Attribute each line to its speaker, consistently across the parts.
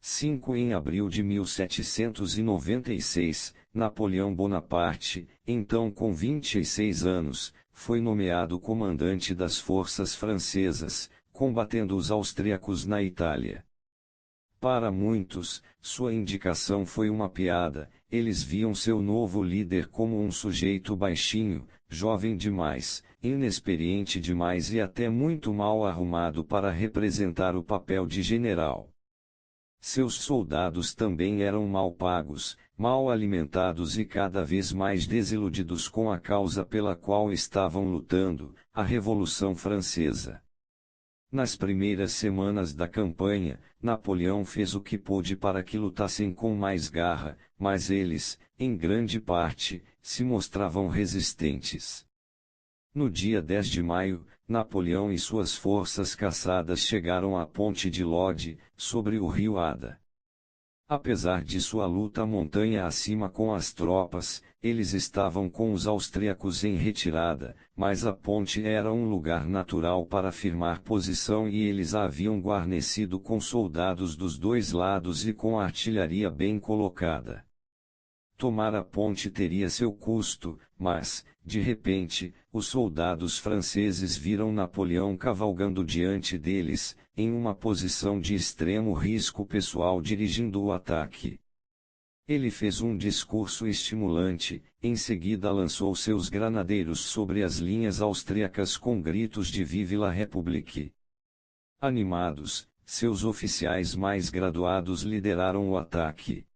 Speaker 1: 5 Em abril de 1796, Napoleão Bonaparte, então com 26 anos, foi nomeado comandante das forças francesas, combatendo os austríacos na Itália. Para muitos, sua indicação foi uma piada, eles viam seu novo líder como um sujeito baixinho, jovem demais, inexperiente demais e até muito mal arrumado para representar o papel de general. Seus soldados também eram mal pagos, mal alimentados e cada vez mais desiludidos com a causa pela qual estavam lutando, a Revolução Francesa. Nas primeiras semanas da campanha, Napoleão fez o que pôde para que lutassem com mais garra, mas eles, em grande parte, se mostravam resistentes. No dia 10 de maio, Napoleão e suas forças caçadas chegaram à ponte de Lodi, sobre o rio Adda. Apesar de sua luta montanha acima com as tropas, eles estavam com os austríacos em retirada, mas a ponte era um lugar natural para firmar posição e eles a haviam guarnecido com soldados dos dois lados e com artilharia bem colocada. Tomar a ponte teria seu custo, mas, de repente, os soldados franceses viram Napoleão cavalgando diante deles, em uma posição de extremo risco pessoal dirigindo o ataque. Ele fez um discurso estimulante, em seguida lançou seus granadeiros sobre as linhas austríacas com gritos de Vive la République. Animados, seus oficiais mais graduados lideraram o ataque.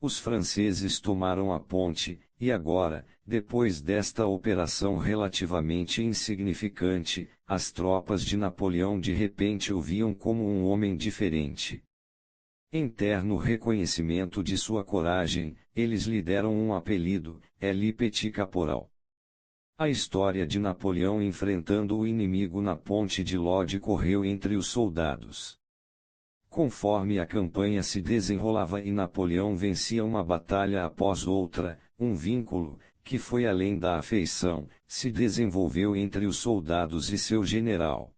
Speaker 1: Os franceses tomaram a ponte, e agora, depois desta operação relativamente insignificante, as tropas de Napoleão de repente o viam como um homem diferente. Em terno reconhecimento de sua coragem, eles lhe deram um apelido, Le Petit Caporal. A história de Napoleão enfrentando o inimigo na ponte de Lodi correu entre os soldados. Conforme a campanha se desenrolava e Napoleão vencia uma batalha após outra, um vínculo, que foi além da afeição, se desenvolveu entre os soldados e seu general.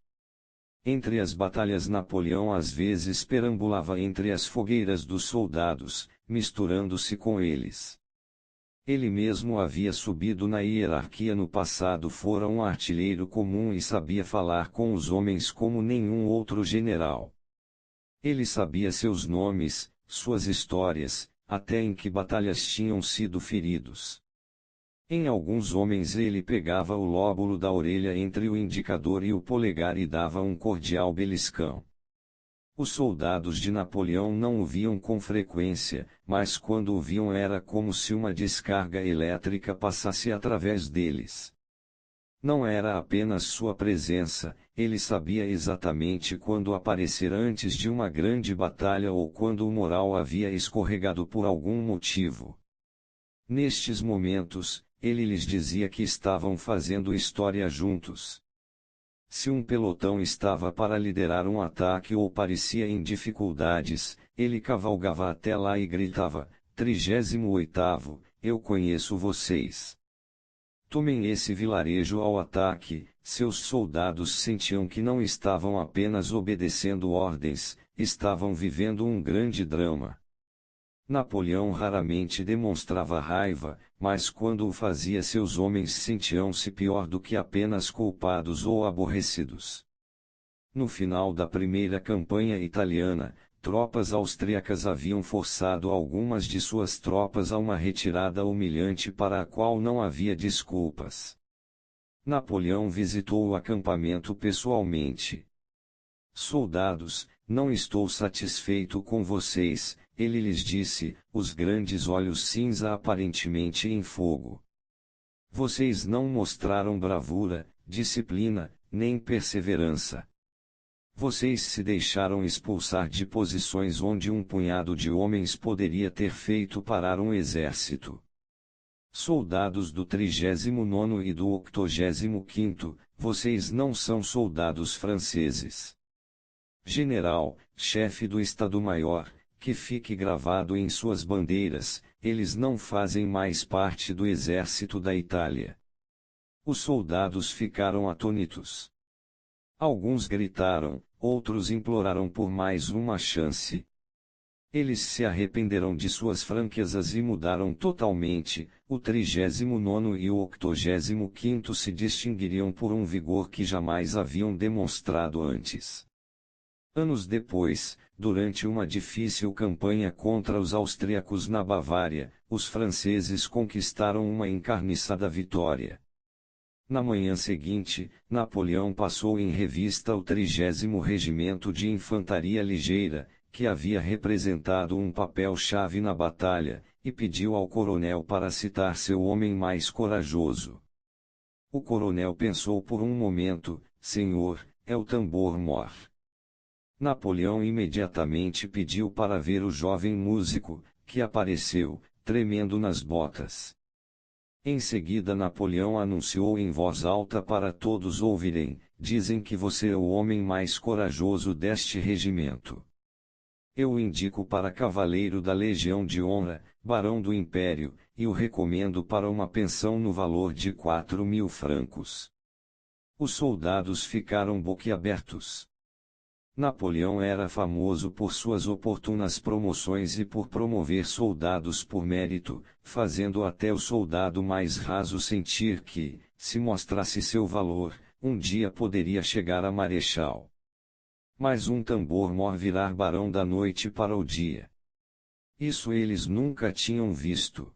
Speaker 1: Entre as batalhas Napoleão às vezes perambulava entre as fogueiras dos soldados, misturando-se com eles. Ele mesmo havia subido na hierarquia no passado, fora um artilheiro comum e sabia falar com os homens como nenhum outro general. Ele sabia seus nomes, suas histórias, até em que batalhas tinham sido feridos. Em alguns homens ele pegava o lóbulo da orelha entre o indicador e o polegar e dava um cordial beliscão. Os soldados de Napoleão não o viam com frequência, mas quando o viam era como se uma descarga elétrica passasse através deles. Não era apenas sua presença, ele sabia exatamente quando aparecer antes de uma grande batalha ou quando o moral havia escorregado por algum motivo. Nestes momentos, ele lhes dizia que estavam fazendo história juntos. Se um pelotão estava para liderar um ataque ou parecia em dificuldades, ele cavalgava até lá e gritava: 38º, eu conheço vocês. Tomem esse vilarejo ao ataque. Seus soldados sentiam que não estavam apenas obedecendo ordens, estavam vivendo um grande drama. Napoleão raramente demonstrava raiva, mas quando o fazia seus homens sentiam-se pior do que apenas culpados ou aborrecidos. No final da primeira campanha italiana, tropas austríacas haviam forçado algumas de suas tropas a uma retirada humilhante para a qual não havia desculpas. Napoleão visitou o acampamento pessoalmente. Soldados, não estou satisfeito com vocês, ele lhes disse, os grandes olhos cinza aparentemente em fogo. Vocês não mostraram bravura, disciplina, nem perseverança. Vocês se deixaram expulsar de posições onde um punhado de homens poderia ter feito parar um exército. Soldados do 39º e do 85º, vocês não são soldados franceses. General, chefe do Estado-Maior, que fique gravado em suas bandeiras, eles não fazem mais parte do exército da Itália. Os soldados ficaram atônitos. Alguns gritaram, outros imploraram por mais uma chance. Eles se arrependeram de suas franquezas e mudaram totalmente. O 39º e o 85º se distinguiriam por um vigor que jamais haviam demonstrado antes. Anos depois, durante uma difícil campanha contra os austríacos na Bavária, os franceses conquistaram uma encarniçada vitória. Na manhã seguinte, Napoleão passou em revista o 30º Regimento de Infantaria Ligeira, que havia representado um papel-chave na batalha, e pediu ao coronel para citar seu homem mais corajoso. O coronel pensou por um momento: senhor, é o tambor-mor. Napoleão imediatamente pediu para ver o jovem músico, que apareceu, tremendo nas botas. Em seguida Napoleão anunciou em voz alta para todos ouvirem: dizem que você é o homem mais corajoso deste regimento. Eu o indico para cavaleiro da Legião de Honra, barão do Império, e o recomendo para uma pensão no valor de 4.000 francos. Os soldados ficaram boquiabertos. Napoleão era famoso por suas oportunas promoções e por promover soldados por mérito, fazendo até o soldado mais raso sentir que, se mostrasse seu valor, um dia poderia chegar a marechal. Mas um tambor-mor virar barão da noite para o dia. Isso eles nunca tinham visto.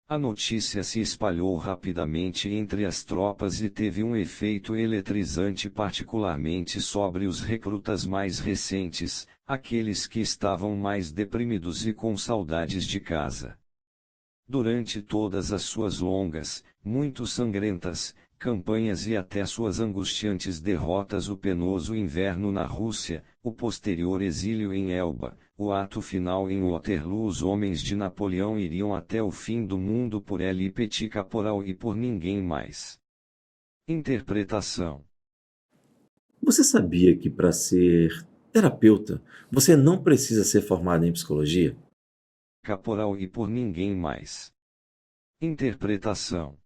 Speaker 1: A notícia se espalhou rapidamente entre as tropas e teve um efeito eletrizante particularmente sobre os recrutas mais recentes, aqueles que estavam mais deprimidos e com saudades de casa. Durante todas as suas longas, muito sangrentas, campanhas e até suas angustiantes derrotas, o penoso inverno na Rússia, o posterior exílio em Elba, o ato final em Waterloo, os homens de Napoleão iriam até o fim do mundo por ele Petit Caporal e por ninguém mais. Interpretação.
Speaker 2: Você sabia que para ser terapeuta, você não precisa ser formado em psicologia?
Speaker 1: Caporal e por ninguém mais. Interpretação.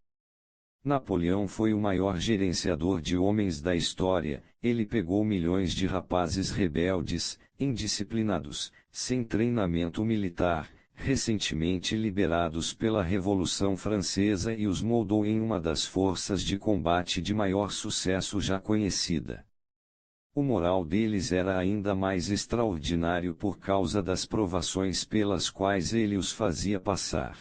Speaker 1: Napoleão foi o maior gerenciador de homens da história. Ele pegou milhões de rapazes rebeldes, indisciplinados, sem treinamento militar, recentemente liberados pela Revolução Francesa e os moldou em uma das forças de combate de maior sucesso já conhecida. O moral deles era ainda mais extraordinário por causa das provações pelas quais ele os fazia passar.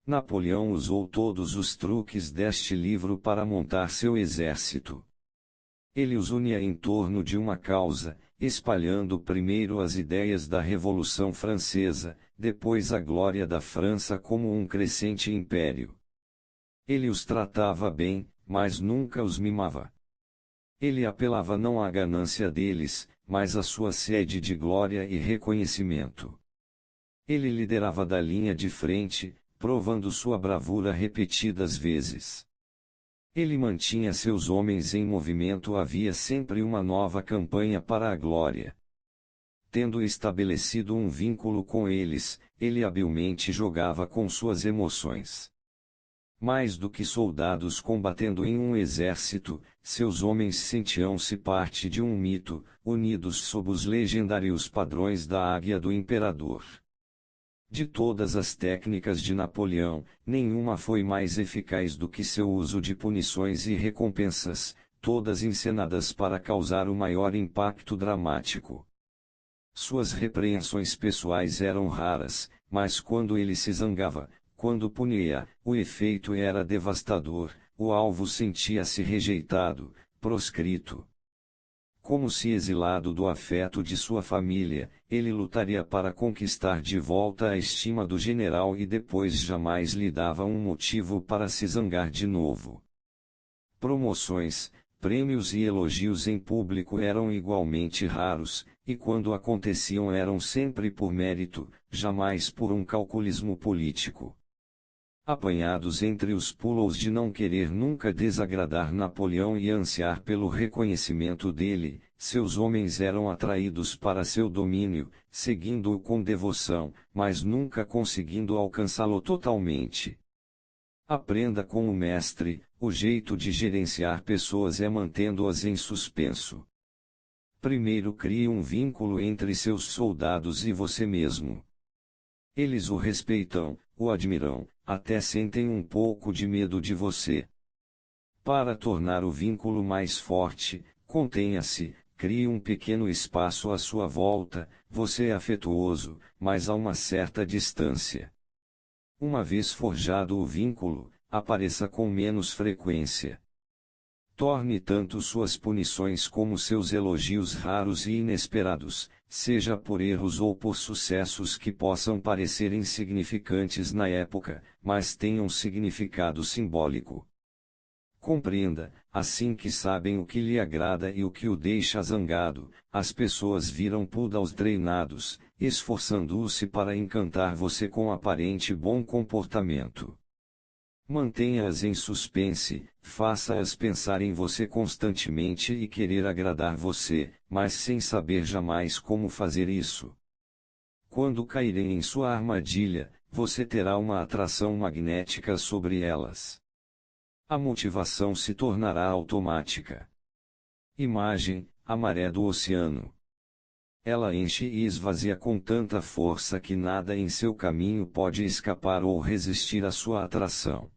Speaker 1: Napoleão usou todos os truques deste livro para montar seu exército. Ele os unia em torno de uma causa, espalhando primeiro as ideias da Revolução Francesa, depois a glória da França como um crescente império. Ele os tratava bem, mas nunca os mimava. Ele apelava não à ganância deles, mas à sua sede de glória e reconhecimento. Ele liderava da linha de frente, provando sua bravura repetidas vezes. Ele mantinha seus homens em movimento, havia sempre uma nova campanha para a glória. Tendo estabelecido um vínculo com eles, ele habilmente jogava com suas emoções. Mais do que soldados combatendo em um exército, seus homens sentiam-se parte de um mito, unidos sob os legendários padrões da águia do imperador. De todas as técnicas de Napoleão, nenhuma foi mais eficaz do que seu uso de punições e recompensas, todas encenadas para causar o maior impacto dramático. Suas repreensões pessoais eram raras, mas quando ele se zangava, quando punia, o efeito era devastador, o alvo sentia-se rejeitado, proscrito. Como se exilado do afeto de sua família, ele lutaria para conquistar de volta a estima do general e depois jamais lhe dava um motivo para se zangar de novo. Promoções, prêmios e elogios em público eram igualmente raros, e quando aconteciam eram sempre por mérito, jamais por um calculismo político. Apanhados entre os pulos de não querer nunca desagradar Napoleão e ansiar pelo reconhecimento dele, seus homens eram atraídos para seu domínio, seguindo-o com devoção, mas nunca conseguindo alcançá-lo totalmente. Aprenda com o mestre: o jeito de gerenciar pessoas é mantendo-as em suspenso. Primeiro crie um vínculo entre seus soldados e você mesmo. Eles o respeitam, o admiram, até sentem um pouco de medo de você. Para tornar o vínculo mais forte, contenha-se, crie um pequeno espaço à sua volta, você é afetuoso, mas a uma certa distância. Uma vez forjado o vínculo, apareça com menos frequência. Torne tanto suas punições como seus elogios raros e inesperados, seja por erros ou por sucessos que possam parecer insignificantes na época, mas tenham significado simbólico. Compreenda, assim que sabem o que lhe agrada e o que o deixa zangado, as pessoas viram poodles treinados, esforçando-se para encantar você com aparente bom comportamento. Mantenha-as em suspense, faça-as pensar em você constantemente e querer agradar você, mas sem saber jamais como fazer isso. Quando caírem em sua armadilha, você terá uma atração magnética sobre elas. A motivação se tornará automática. Imagem: a maré do oceano. Ela enche e esvazia com tanta força que nada em seu caminho pode escapar ou resistir à sua atração.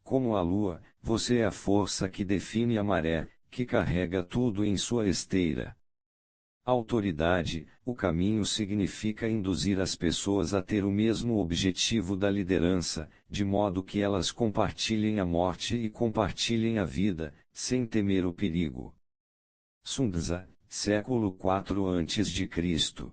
Speaker 1: Como a lua, você é a força que define a maré, que carrega tudo em sua esteira. Autoridade: o caminho significa induzir as pessoas a ter o mesmo objetivo da liderança, de modo que elas compartilhem a morte e compartilhem a vida, sem temer o perigo. Sun Tzu, século IV a.C.